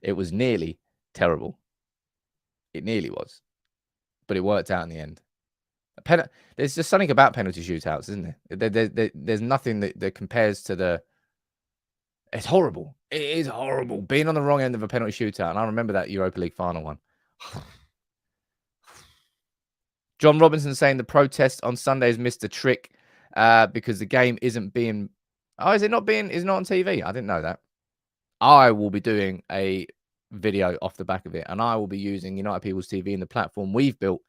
It was nearly terrible. It nearly was. But it worked out in the end. There's just something about penalty shootouts, isn't there? There's nothing that compares to the... It's horrible. It is horrible. Being on the wrong end of a penalty shootout. And I remember that Europa League final one. John Robinson saying the protest on Sundays missed a trick because the game isn't being... Oh, is it not on TV? I didn't know that. I will be doing a video off the back of it, and I will be using United People's TV and the platform we've built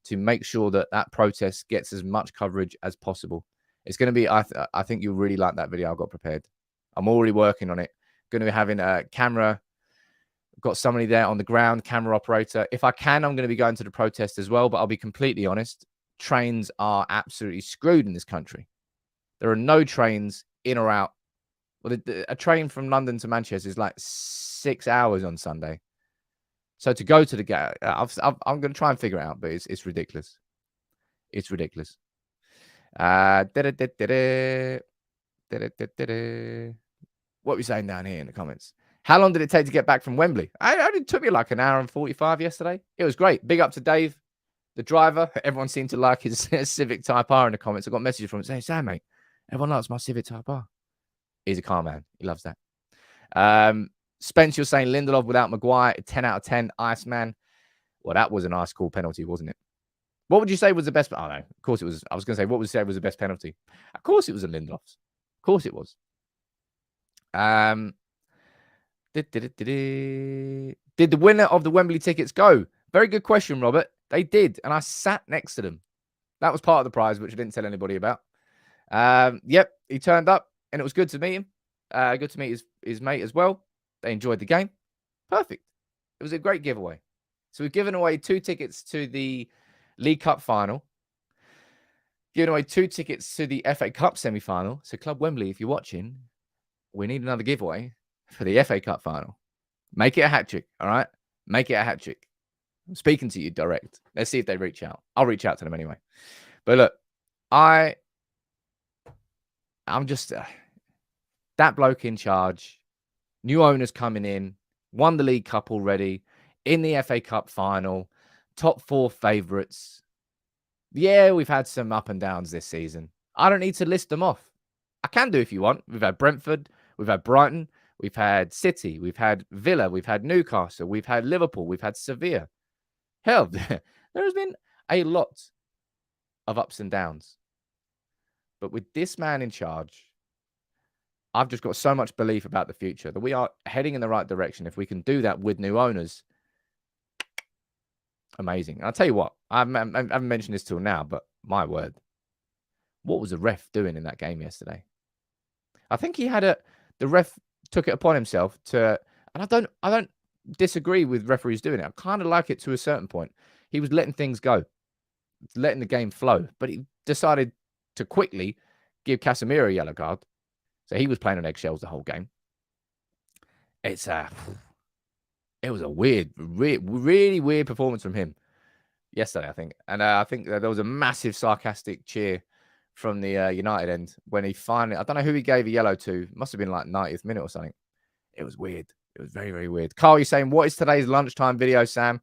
to make sure that protest gets as much coverage as possible. It's going to be... I think you'll really like that video I got prepared. I'm already working on it. Going to be having a camera. Got somebody there on the ground, camera operator. If I can, I'm going to be going to the protest as well. But I'll be completely honest. Trains are absolutely screwed in this country. There are no trains in or out. Well, a train from London to Manchester is like 6 hours on Sunday. So to go to the game, I'm going to try and figure it out, but it's ridiculous. It's ridiculous. What are we saying down here in the comments? How long did it take to get back from Wembley? It took me like an hour and 45 yesterday. It was great. Big up to Dave, the driver. Everyone seemed to like his Civic Type R in the comments. I got messages from him saying, Sam, mate, everyone likes my Civic Type R. He's a car man. He loves that. Spence, you're saying Lindelof without Maguire, 10 out of 10, Iceman. Well, that was a nice, cool penalty, wasn't it? What would you say was the best? Oh, no. Of course it was. I was going to say, what would you say was the best penalty? Of course it was a Lindelof's. Of course it was. Did the winner of the Wembley tickets go? Very good question, Robert. They did, and I sat next to them. That was part of the prize, which I didn't tell anybody about. Yep, he turned up, and it was good to meet him. Good to meet his mate as well. They enjoyed the game. Perfect. It was a great giveaway. So we've given away 2 tickets to the League Cup final. Given away 2 tickets to the FA Cup semi-final. So Club Wembley, if you're watching, we need another giveaway for the FA Cup final. Make it a hat trick, all right? Make it a hat trick. I'm speaking to you direct. Let's see if they reach out. I'll reach out to them anyway. But look, I'm just that bloke in charge. New owners coming in. Won the League Cup already. In the FA Cup final. Top 4 favourites. Yeah, we've had some up and downs this season. I don't need to list them off. I can do if you want. We've had Brentford. We've had Brighton. We've had City. We've had Villa. We've had Newcastle. We've had Liverpool. We've had Sevilla. Hell, there has been a lot of ups and downs. But with this man in charge, I've just got so much belief about the future that we are heading in the right direction. If we can do that with new owners, amazing. And I'll tell you what, I haven't mentioned this till now, but my word, what was the ref doing in that game yesterday? I think he had the ref took it upon himself to, and I don't disagree with referees doing it. I kind of like it to a certain point. He was letting things go, letting the game flow, but he decided to quickly give Casemiro a yellow card. So he was playing on eggshells the whole game. It was a really weird performance from him yesterday, I think. And I think there was a massive sarcastic cheer from the United end when he finally, I don't know who he gave a yellow to. Must have been like 90th minute or something. It was weird. It was very, very weird. Carl, you're saying, what is today's lunchtime video, Sam?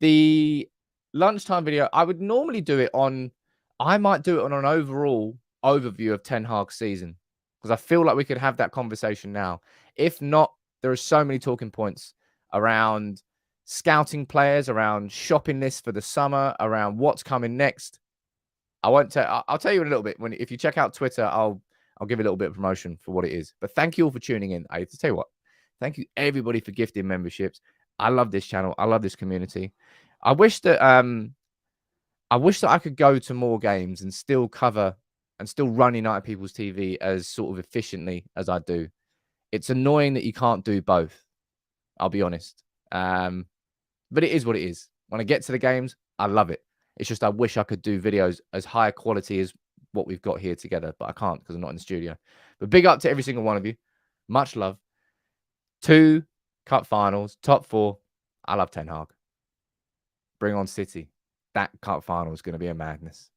The lunchtime video, I would normally do it on, I might do it on an overall overview of Ten Hag's season, because I feel like we could have that conversation now. If not, there are so many talking points around scouting players, around shopping lists for the summer, around what's coming next. I won't tell. I'll tell you in a little bit. If you check out Twitter, I'll give a little bit of promotion for what it is. But thank you all for tuning in. I have to tell you what. Thank you everybody for gifting memberships. I love this channel. I love this community. I wish that I could go to more games and still cover and still run United People's TV as sort of efficiently as I do. It's annoying that you can't do both. I'll be honest. But it is what it is. When I get to the games, I love it. It's just I wish I could do videos as high quality as what we've got here together, but I can't because I'm not in the studio. But big up to every single one of you. Much love. 2 cup finals, top 4. I love Ten Hag. Bring on City. That cup final is going to be a madness.